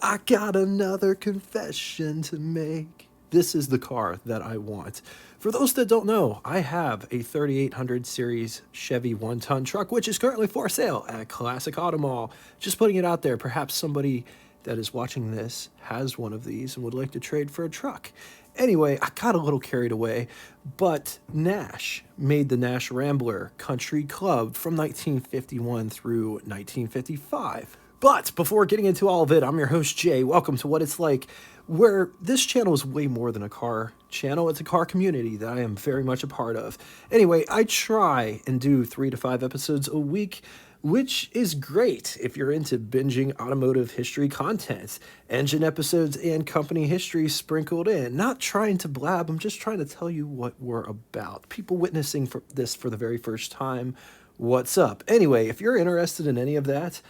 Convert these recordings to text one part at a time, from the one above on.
I got another confession to make. This is the car that I want. For those that don't know, I have a 3800 series Chevy 1-ton truck, which is currently for sale at Classic Auto Mall. Just putting it out there, perhaps somebody that is watching this has one of these and would like to trade for a truck. Anyway, I got a little carried away, but Nash made the Nash Rambler Country Club from 1951 through 1955. But before getting into all of it, I'm your host, Jay. Welcome to What It's Like, where this channel is way more than a car channel. It's a car community that I am very much a part of. Anyway, I try and do 3 to 5 episodes a week, which is great if you're into binging automotive history content, engine episodes and company history sprinkled in. Not trying to blab, I'm just trying to tell you what we're about. People witnessing this for the very first time, what's up? Anyway, if you're interested in any of that,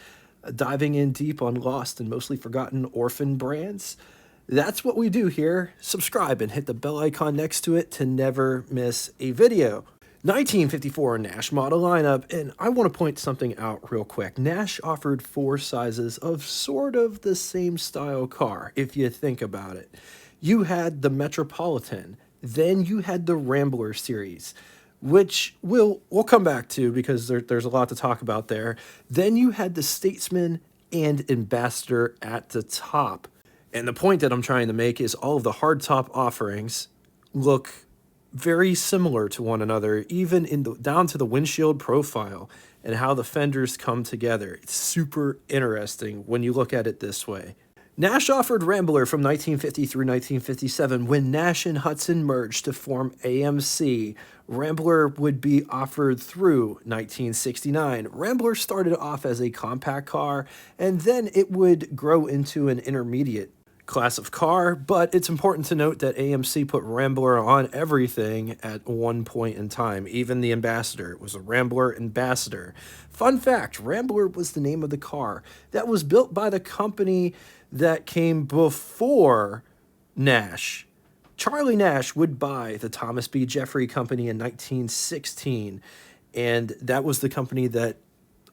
diving in deep on lost and mostly forgotten orphan brands, that's what we do here. Subscribe and hit the bell icon next to it to never miss a video. 1954 Nash model lineup, and I want to point something out real quick. Nash offered 4 sizes of sort of the same style car, if you think about it. You had the Metropolitan, then you had the Rambler series, which we'll come back to because there's a lot to talk about there. Then you had the Statesman and Ambassador at the top. And the point that I'm trying to make is all of the hardtop offerings look very similar to one another, even down to the windshield profile and how the fenders come together. It's super interesting when you look at it this way. Nash offered Rambler from 1950 through 1957. When Nash and Hudson merged to form AMC, Rambler would be offered through 1969. Rambler started off as a compact car, and then it would grow into an intermediate class of car, but it's important to note that AMC put Rambler on everything at one point in time, even the Ambassador. It was a Rambler Ambassador. Fun fact, Rambler was the name of the car that was built by the company that came before Nash. Charlie Nash would buy the Thomas B. Jeffrey Company in 1916, and that was the company that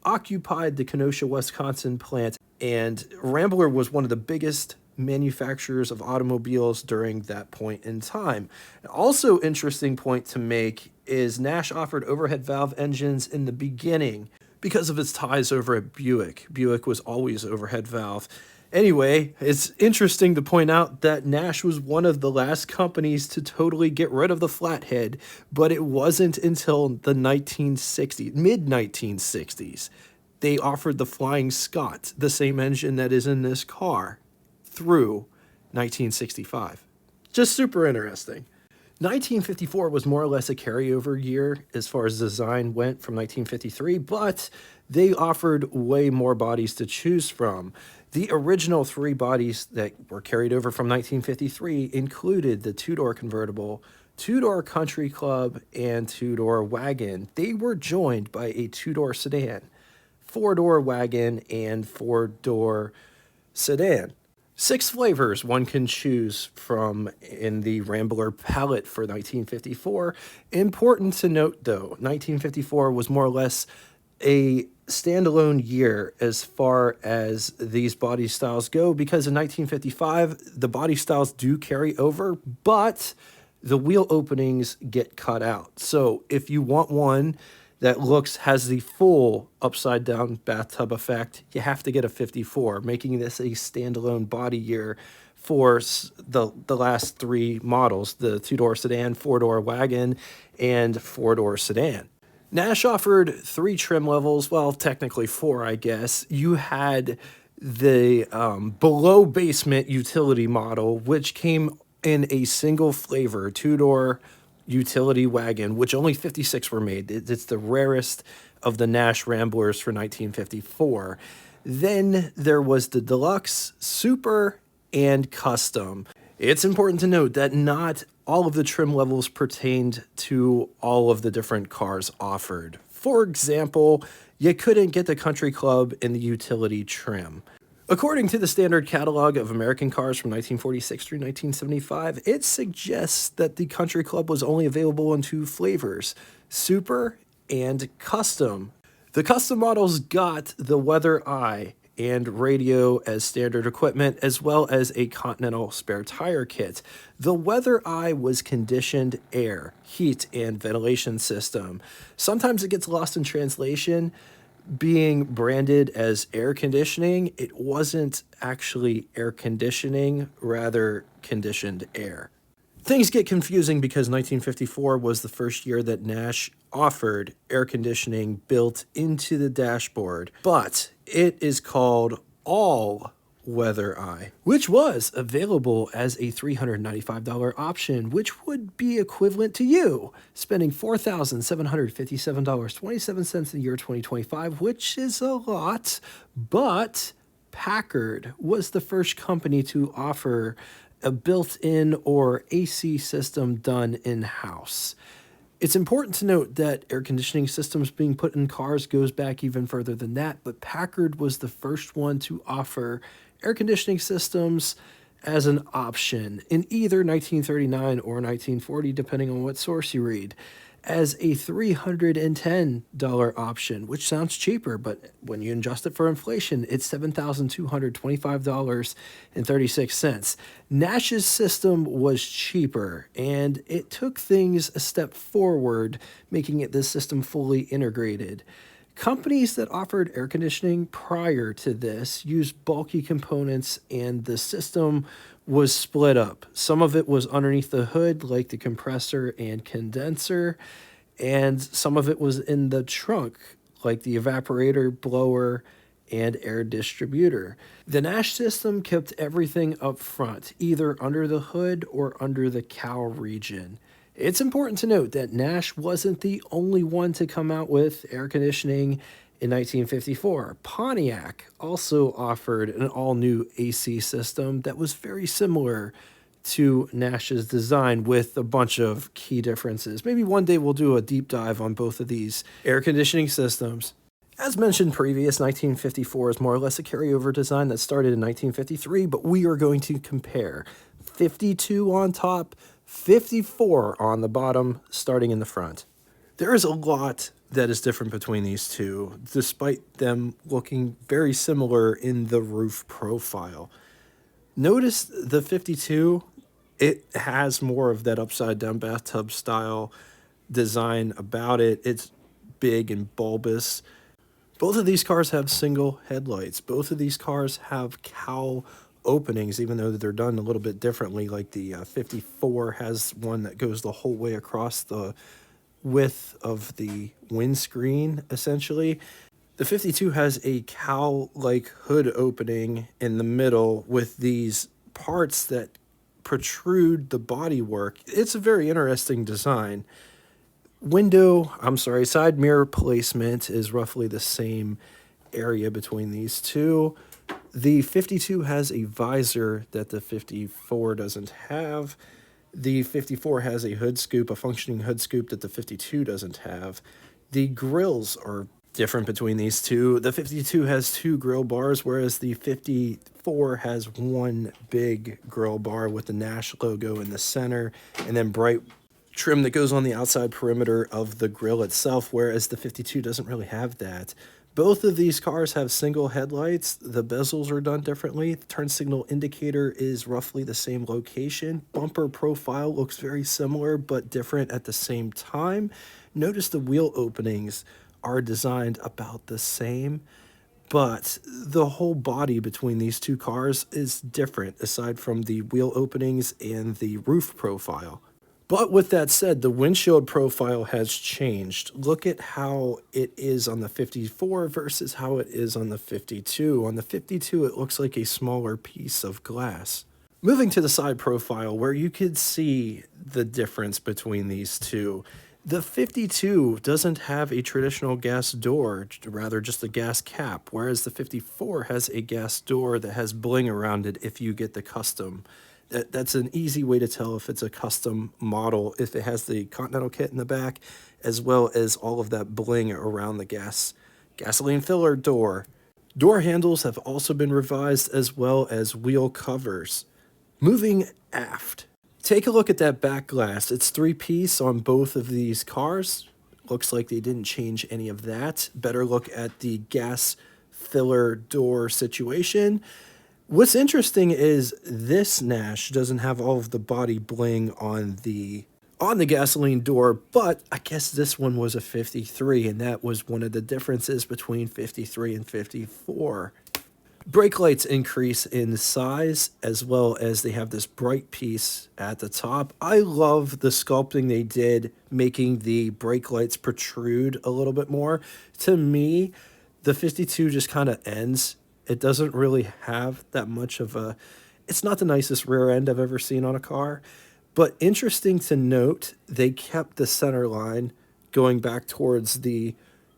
occupied the Kenosha, Wisconsin plant, and Rambler was one of the biggest manufacturers of automobiles during that point in time. Also interesting point to make is Nash offered overhead valve engines in the beginning because of its ties over at Buick. Buick was always overhead valve. Anyway, it's interesting to point out that Nash was one of the last companies to totally get rid of the flathead, but it wasn't until the mid-1960s. They offered the Flying Scot, the same engine that is in this car, through 1965. Just super interesting. 1954 was more or less a carryover year as far as design went from 1953, but they offered way more bodies to choose from. The original 3 bodies that were carried over from 1953 included the 2-door convertible, 2-door Country Club, and 2-door wagon. They were joined by a 2-door sedan, 4-door wagon, and 4-door sedan. 6 flavors one can choose from in the Rambler palette for 1954. Important to note, though, 1954 was more or less a standalone year as far as these body styles go, because in 1955, the body styles do carry over, but the wheel openings get cut out. So if you want one that has the full upside down bathtub effect, you have to get a 54, making this a standalone body year for the last 3 models, the 2-door sedan, 4-door wagon, and 4-door sedan. Nash offered 3 trim levels, well, technically 4, I guess. You had the below basement utility model, which came in a single flavor, 2-door utility wagon, which only 56 were made. It's the rarest of the Nash Ramblers for 1954. Then there was the Deluxe, Super, and Custom. It's important to note that not all of the trim levels pertained to all of the different cars offered. For example, you couldn't get the Country Club in the utility trim. According to the standard catalog of American cars from 1946 through 1975, it suggests that the Country Club was only available in 2 flavors, Super and Custom. The custom models got the Weather Eye and radio as standard equipment, as well as a Continental spare tire kit. The Weather Eye was conditioned air, heat, and ventilation system. Sometimes it gets lost in translation. Being branded as air conditioning, it wasn't actually air conditioning, rather conditioned air. Things get confusing because 1954 was the first year that Nash offered air conditioning built into the dashboard, but it is called All Weather Eye, which was available as a $395 option, which would be equivalent to you spending $4,757.27 in the year 2025, which is a lot, but Packard was the first company to offer a built-in or AC system done in-house. It's important to note that air conditioning systems being put in cars goes back even further than that, but Packard was the first one to offer air conditioning systems as an option in either 1939 or 1940, depending on what source you read, as a $310 option, which sounds cheaper, but when you adjust it for inflation, it's $7,225.36. Nash's system was cheaper, and it took things a step forward, making it this system fully integrated. Companies that offered air conditioning prior to this used bulky components, and the system was split up. Some of it was underneath the hood, like the compressor and condenser, and some of it was in the trunk, like the evaporator, blower, and air distributor. The Nash system kept everything up front, either under the hood or under the cowl region. It's important to note that Nash wasn't the only one to come out with air conditioning in 1954. Pontiac also offered an all-new AC system that was very similar to Nash's design with a bunch of key differences. Maybe one day we'll do a deep dive on both of these air conditioning systems. As mentioned previous, 1954 is more or less a carryover design that started in 1953, but we are going to compare 52 on top, 54 on the bottom, starting in the front. There is a lot that is different between these two, despite them looking very similar in the roof profile. Notice the 52, it has more of that upside down bathtub style design about it. It's big and bulbous. Both of these cars have single headlights. Both of these cars have cowl openings, even though they're done a little bit differently. Like the 54 has one that goes the whole way across the width of the windscreen, essentially. The 52 has a cowl-like hood opening in the middle with these parts that protrude the bodywork. It's a very interesting design. Side mirror placement is roughly the same area between these two. The 52 has a visor that the 54 doesn't have. The 54 has a hood scoop, a functioning hood scoop that the 52 doesn't have. The grills are different between these two. The 52 has two grill bars, whereas the 54 has one big grill bar with the Nash logo in the center, and then bright trim that goes on the outside perimeter of the grill itself, whereas the 52 doesn't really have that. Both of these cars have single headlights. The bezels are done differently. The turn signal indicator is roughly the same location. Bumper profile looks very similar but different at the same time. Notice the wheel openings are designed about the same, but the whole body between these two cars is different aside from the wheel openings and the roof profile. But with that said, the windshield profile has changed. Look at how it is on the 54 versus how it is on the 52. On the 52, it looks like a smaller piece of glass. Moving to the side profile, where you could see the difference between these two. The 52 doesn't have a traditional gas door, rather just a gas cap, whereas the 54 has a gas door that has bling around it if you get the custom. That's an easy way to tell if it's a custom model, if it has the Continental kit in the back, as well as all of that bling around the gasoline filler door. Door handles have also been revised, as well as wheel covers. Moving aft. Take a look at that back glass. It's 3-piece on both of these cars. Looks like they didn't change any of that. Better look at the gas filler door situation. What's interesting is this Nash doesn't have all of the body bling on the gasoline door, but I guess this one was a 53, and that was one of the differences between 53 and 54. Brake lights increase in size, as well as they have this bright piece at the top. I love the sculpting they did, making the brake lights protrude a little bit more. To me, the 52 just kind of ends. It doesn't really have that much of a... It's not the nicest rear end I've ever seen on a car. But interesting to note, they kept the center line going back towards the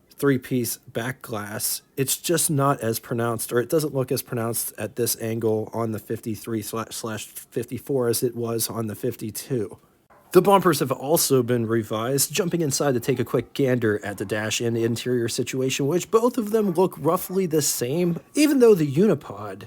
three-piece back glass. It's just not as pronounced, or it doesn't look as pronounced at this angle on the 53/54 as it was on the 52. The bumpers have also been revised. Jumping inside to take a quick gander at the dash and interior situation, which both of them look roughly the same, even though the unipod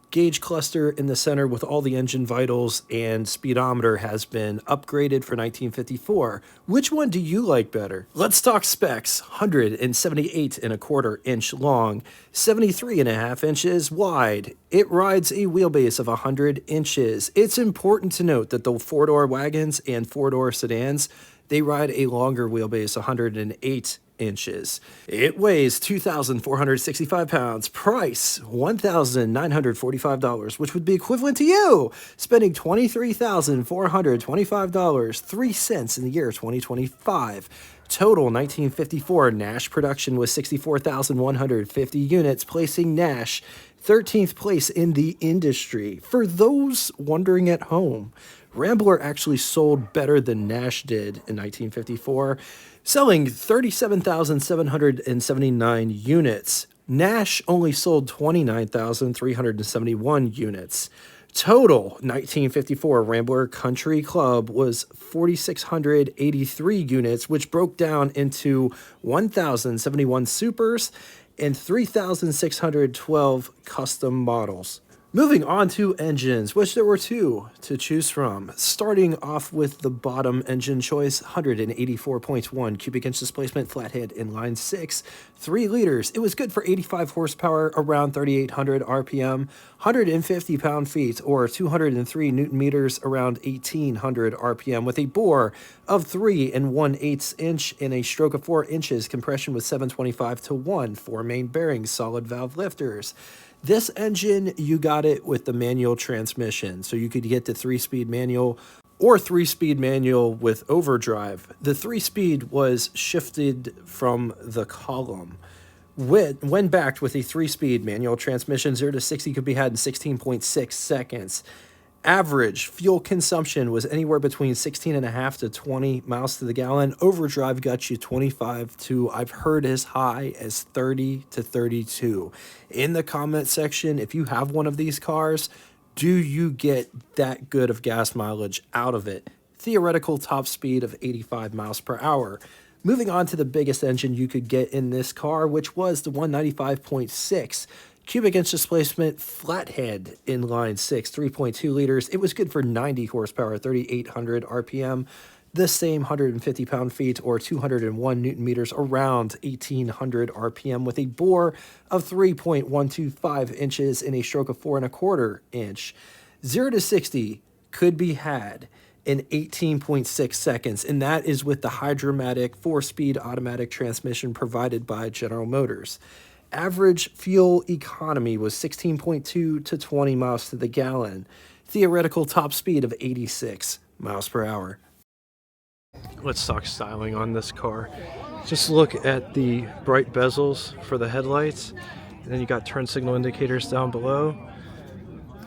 gauge cluster in the center with all the engine vitals and speedometer has been upgraded for 1954. Which one do you like better? Let's talk specs. 178.25 inch long, 73.5 inches wide. It rides a wheelbase of 100 inches. It's important to note that the four-door wagons and four-door sedans, they ride a longer wheelbase, 108 inches. It weighs 2,465 pounds. Price, $1,945, which would be equivalent to you spending $23,425, 3 cents in the year 2025. Total 1954 Nash production was 64,150 units, placing Nash 13th place in the industry. For those wondering at home, Rambler actually sold better than Nash did in 1954, selling 37,779 units. Nash only sold 29,371 units. Total 1954 Rambler Country Club was 4,683 units, which broke down into 1,071 supers and 3,612 custom models. Moving on to engines, which there were two to choose from. Starting off with the bottom engine choice, 184.1 cubic inch displacement, flathead inline 6, 3 liters. It was good for 85 horsepower, around 3,800 RPM, 150 pound-feet, or 203 newton meters, around 1,800 RPM, with a bore of 3 1/8 inch and a stroke of 4 inches. Compression was 725-1, 4 main bearings, solid valve lifters. This engine, you got it with the manual transmission, so you could get the 3-speed manual or 3-speed manual with overdrive. The 3-speed was shifted from the column. When backed with a 3-speed manual transmission, 0 to 60 could be had in 16.6 seconds. Average fuel consumption was anywhere between 16.5 to 20 miles to the gallon. Overdrive got you 25 to, I've heard, as high as 30 to 32. In the comment section, if you have one of these cars, do you get that good of gas mileage out of it? Theoretical top speed of 85 miles per hour. Moving on to the biggest engine you could get in this car, which was the 195.6 cubic inch displacement flathead inline 6, 3.2 liters. It was good for 90 horsepower, 3,800 RPM, the same 150 pound-feet or 201 newton meters, around 1,800 RPM, with a bore of 3.125 inches and a stroke of 4 1/4 inch. 0 to 60 could be had in 18.6 seconds, and that is with the Hydromatic 4-speed automatic transmission provided by General Motors. Average fuel economy was 16.2 to 20 miles to the gallon. Theoretical top speed of 86 miles per hour. Let's talk styling on this car. Just look at the bright bezels for the headlights, and then you got turn signal indicators down below.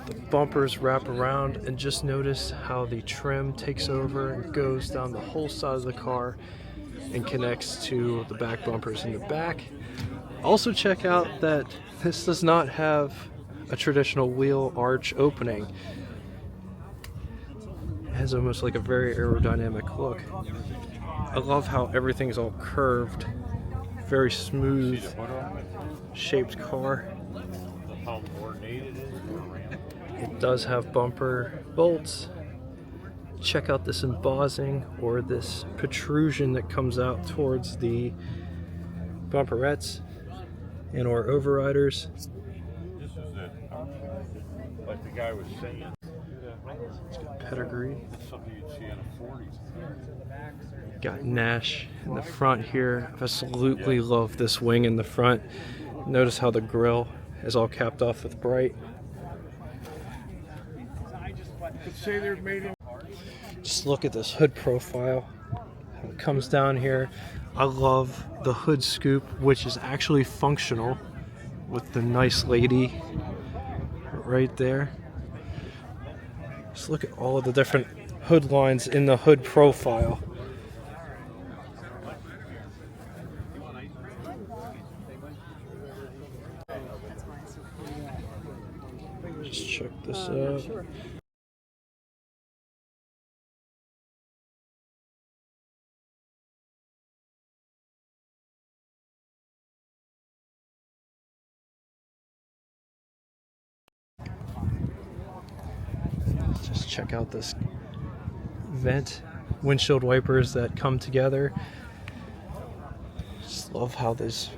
The bumpers wrap around, and just notice how the trim takes over and goes down the whole side of the car and connects to the back bumpers in the back. Also check out that this does not have a traditional wheel arch opening. It has almost like a very aerodynamic look. I love how everything's all curved, very smooth shaped car. It does have bumper bolts. Check out this embossing, or this protrusion that comes out towards the bumperettes. and or overriders. This is it. Like the guy was saying. It's got pedigree. That's something you'd see in the 40s. Got Nash in the front here. I absolutely love this wing in the front. Notice how the grill is all capped off with bright. Just look at this hood profile. How it comes down here. I love the hood scoop, which is actually functional with the nice lady right there. Just look at all of the different hood lines in the hood profile. Just check this out. Just check out this vent, windshield wipers that come together. Just love how these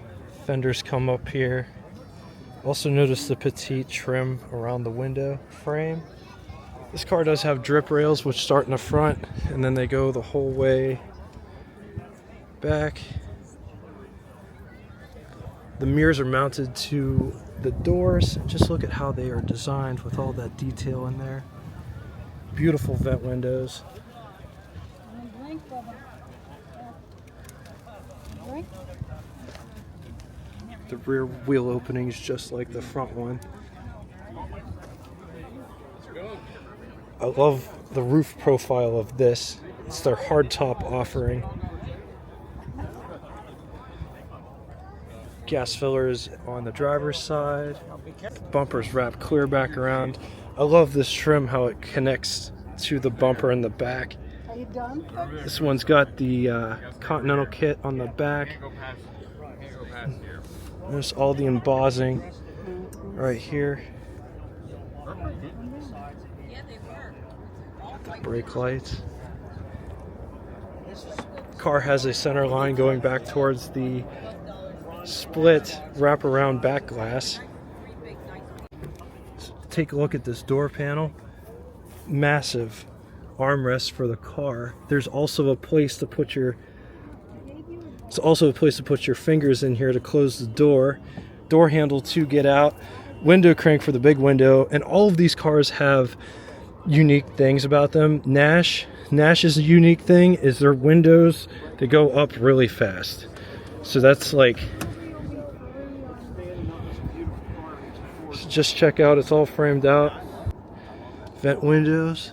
fenders come up here. Also notice the petite trim around the window frame. This car does have drip rails which start in the front and then they go the whole way back. The mirrors are mounted to the doors. Just look at how they are designed with all that detail in there. Beautiful vent windows. The rear wheel opening is just like the front one. I love the roof profile of this. It's their hardtop offering. Gas fillers on the driver's side. Bumpers wrap clear back around. I love this trim, how it connects to the bumper in the back. Are you done? This one's got the Continental kit on the back. There's all the embossing right here. The brake lights. Car has a center line going back towards the split wraparound back glass. Take a look at this door panel. Massive armrest for the car. There's also a place to put your fingers in here to close the door. Door handle to get out. Window crank for the big window. And all of these cars have unique things about them. Nash's unique thing is their windows, they go up really fast. So that's like, just check out, it's all framed out. Vent windows.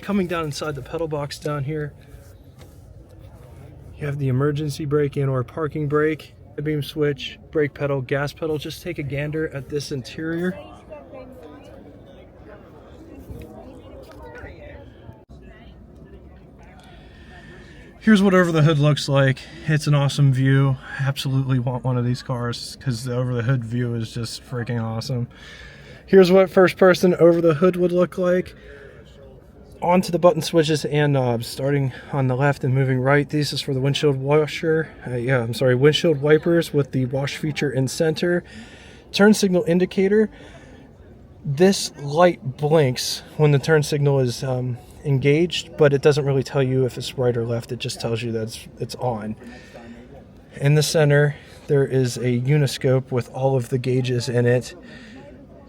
Coming down inside the pedal box down here, you have the emergency brake and or parking brake, a beam switch, brake pedal, gas pedal. Just take a gander at this interior. Here's what over the hood looks like. It's an awesome view. I absolutely want one of these cars because the over the hood view is just freaking awesome. Here's what first person over the hood would look like. Onto the button switches and knobs, starting on the left and moving right. This is for the windshield washer. Windshield wipers with the wash feature in center. Turn signal indicator. This light blinks when the turn signal is engaged, but it doesn't really tell you if it's right or left. It just tells you that it's on. In the center, there is a uniscope with all of the gauges in it.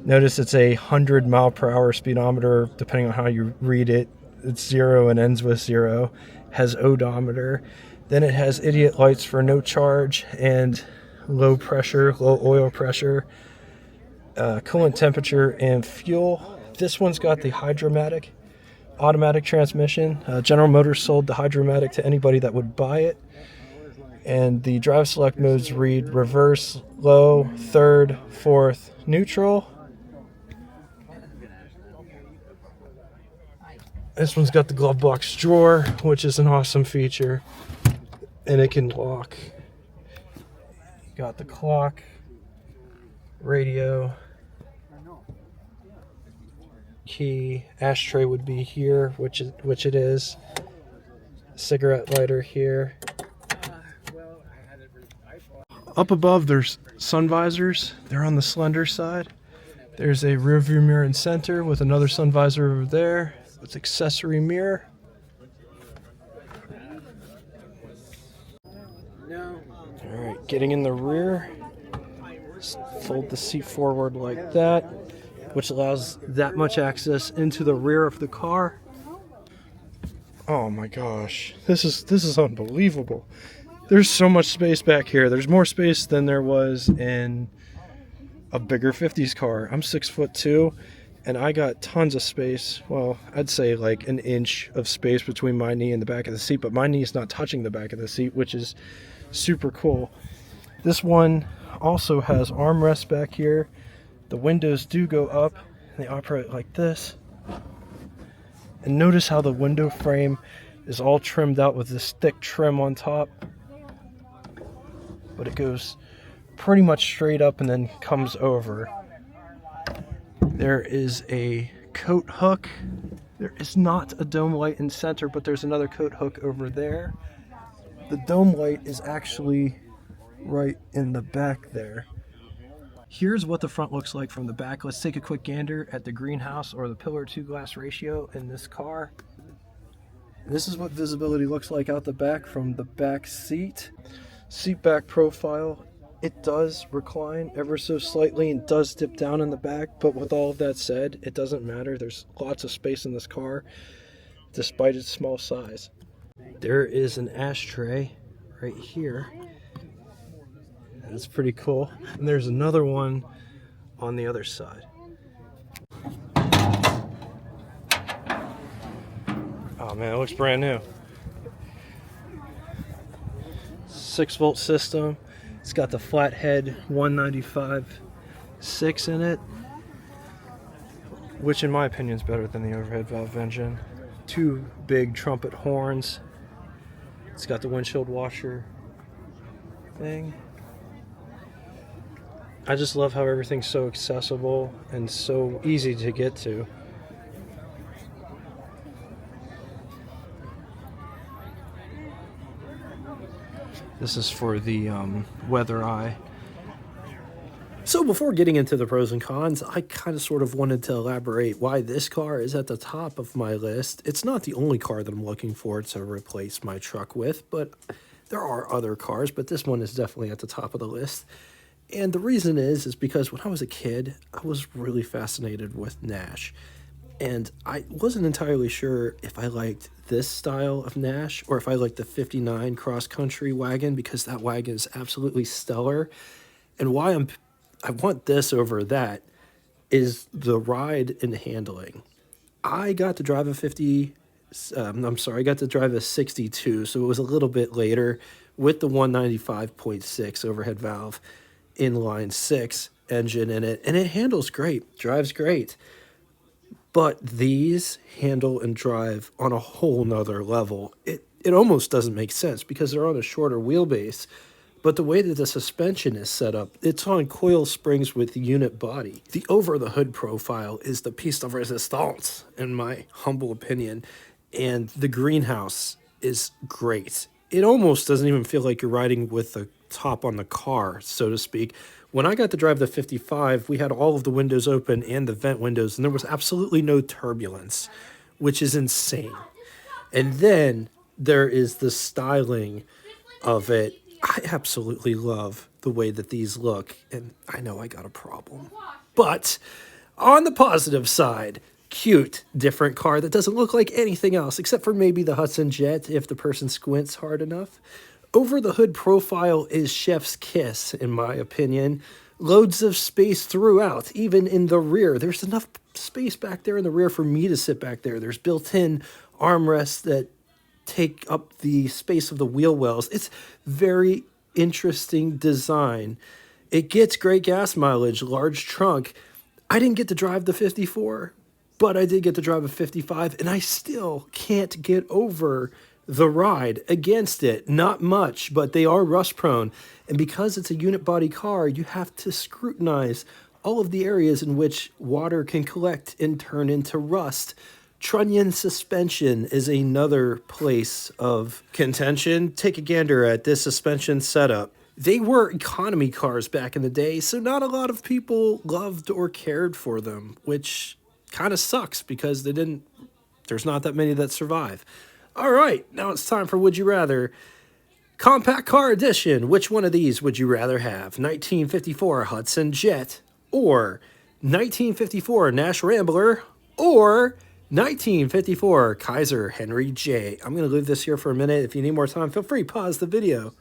Notice it's a 100-mile-per-hour speedometer, depending on how you read it. It's 0 and ends with 0. Has odometer. Then it has idiot lights for no charge and low oil pressure, coolant temperature, and fuel. This one's got the Hydromatic automatic transmission. General Motors sold the Hydromatic to anybody that would buy it. And the drive select modes read reverse, low, third, fourth, neutral. This one's got the glove box drawer, which is an awesome feature, and it can lock. Got the clock, radio, key, ashtray would be here, which it is. Cigarette lighter here. Up above, there's sun visors. They're on the slender side. There's a rear view mirror in center with another sun visor over there. It's accessory mirror. All right, getting in the rear. Fold the seat forward like that, which allows that much access into the rear of the car. Oh my gosh, this is unbelievable. There's so much space back here. There's more space than there was in a bigger 50s car. I'm 6'2", and I got tons of space. Well, I'd say like an inch of space between my knee and the back of the seat, but my knee is not touching the back of the seat, which is super cool. This one also has armrests back here. The windows do go up. They operate like this. And notice how the window frame is all trimmed out with this thick trim on top. But it goes pretty much straight up and then comes over. There is a coat hook. There is not a dome light in center, but there's another coat hook over there. The dome light is actually right in the back there. Here's what the front looks like from the back. Let's take a quick gander at the greenhouse or the pillar to glass ratio in this car. This is what visibility looks like out the back from the back seat. Seat back profile, it does recline ever so slightly and does dip down in the back, but with all of that said, it doesn't matter. There's lots of space in this car despite its small size. There is an ashtray right here. That's pretty cool. And there's another one on the other side. Oh man, it looks brand new. 6-volt system. It's got the flathead 195/6 in it, which in my opinion is better than the overhead valve engine. 2 big trumpet horns. It's got the windshield washer thing. I just love how everything's so accessible and so easy to get to. This is for the weather eye. So before getting into the pros and cons, I kind of sort of wanted to elaborate why this car is at the top of my list. It's not the only car that I'm looking for to replace my truck with, but there are other cars, but this one is definitely at the top of the list. And the reason is because when I was a kid, I was really fascinated with Nash. And I wasn't entirely sure if I liked this style of Nash or if I liked the 59 cross-country wagon, because that wagon is absolutely stellar. And why I want this over that is the ride and handling. I got to drive a 62, so it was a little bit later with the 195.6 overhead valve inline 6 engine in it, and it handles great, drives great. But these handle and drive on a whole nother level. It almost doesn't make sense because they're on a shorter wheelbase, but the way that the suspension is set up, it's on coil springs with unit body. The over-the-hood profile is the piece de resistance, in my humble opinion, and the greenhouse is great. It almost doesn't even feel like you're riding with the top on the car, so to speak. When I got to drive the 55, we had all of the windows open and the vent windows, and there was absolutely no turbulence, which is insane. And then there is the styling of it. I absolutely love the way that these look, and I know I got a problem. But on the positive side, cute, different car that doesn't look like anything else, except for maybe the Hudson Jet if the person squints hard enough. Over the hood profile is chef's kiss, in my opinion. Loads of space throughout, even in the rear. There's enough space back there in the rear for me to sit back there. There's built-in armrests that take up the space of the wheel wells. It's very interesting design. It gets great gas mileage, large trunk. I didn't get to drive the 54, but I did get to drive a 55, and I still can't get over the ride against it. Not much, but they are rust prone. And because it's a unit body car, you have to scrutinize all of the areas in which water can collect and turn into rust. Trunnion suspension is another place of contention. Take a gander at this suspension setup. They were economy cars back in the day, so not a lot of people loved or cared for them, which kind of sucks because there's not that many that survive. All right, now it's time for Would You Rather. Compact Car Edition. Which one of these would you rather have? 1954 Hudson Jet, or 1954 Nash Rambler, or 1954 Kaiser Henry J. I'm going to leave this here for a minute. If you need more time, feel free, pause the video.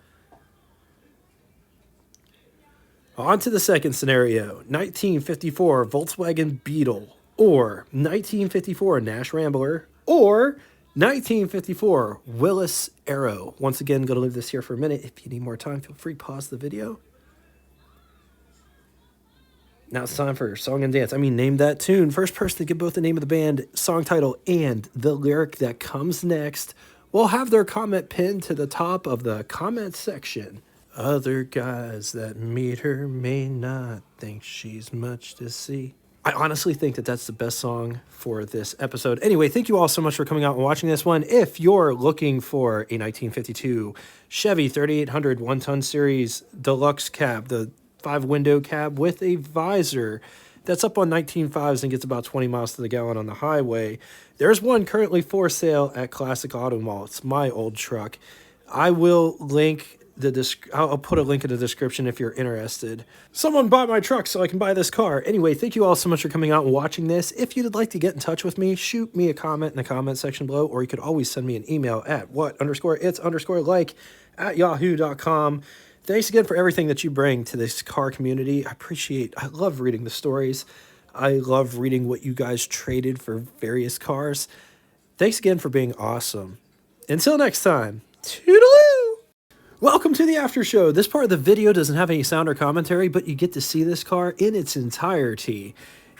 On to the second scenario, 1954 Volkswagen Beetle, or 1954 Nash Rambler, or 1954 Willis Arrow. Once again, going to leave this here for a minute. If you need more time, feel free, pause the video. Now it's time for song and dance. Name that tune. First person to get both the name of the band, song title, and the lyric that comes next will have their comment pinned to the top of the comment section. Other guys that meet her may not think she's much to see. I honestly think that that's the best song for this episode. Anyway, thank you all so much for coming out and watching this one. If you're looking for a 1952 Chevy 3800 one-ton series deluxe cab, the 5-window cab with a visor that's up on 19.5s and gets about 20 miles to the gallon on the highway, there's one currently for sale at Classic Auto Mall. It's my old truck. I will link I'll put a link in the description if you're interested. Someone bought my truck so I can buy this car. Anyway, thank you all so much for coming out and watching this. If you'd like to get in touch with me, shoot me a comment in the comment section below, or you could always send me an email at what_its_like@yahoo.com. Thanks again for everything that you bring to this car community. I love reading the stories. I love reading what you guys traded for various cars. Thanks again for being awesome. Until next time, toodaloo! Welcome to the after show. This part of the video doesn't have any sound or commentary, but you get to see this car in its entirety.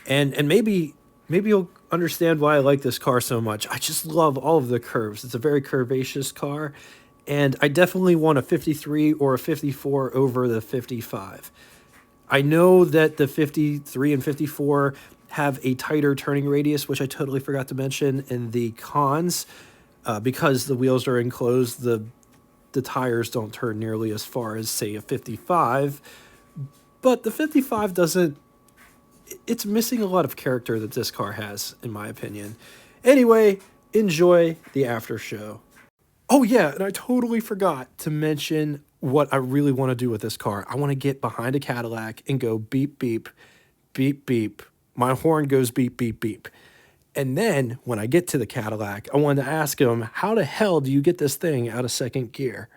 And maybe you'll understand why I like this car so much. I just love all of the curves. It's a very curvaceous car, and I definitely want a 53 or a 54 over the 55. I know that the 53 and 54 have a tighter turning radius, which I totally forgot to mention in the cons. Because the wheels are enclosed, the tires don't turn nearly as far as, say, a 55. But the 55 it's missing a lot of character that this car has, in my opinion. Anyway, enjoy the after show. Oh yeah, and I totally forgot to mention what I really want to do with this car. I want to get behind a Cadillac and go beep, beep, beep, beep. My horn goes beep, beep, beep. And then when I get to the Cadillac, I wanted to ask him, how the hell do you get this thing out of second gear?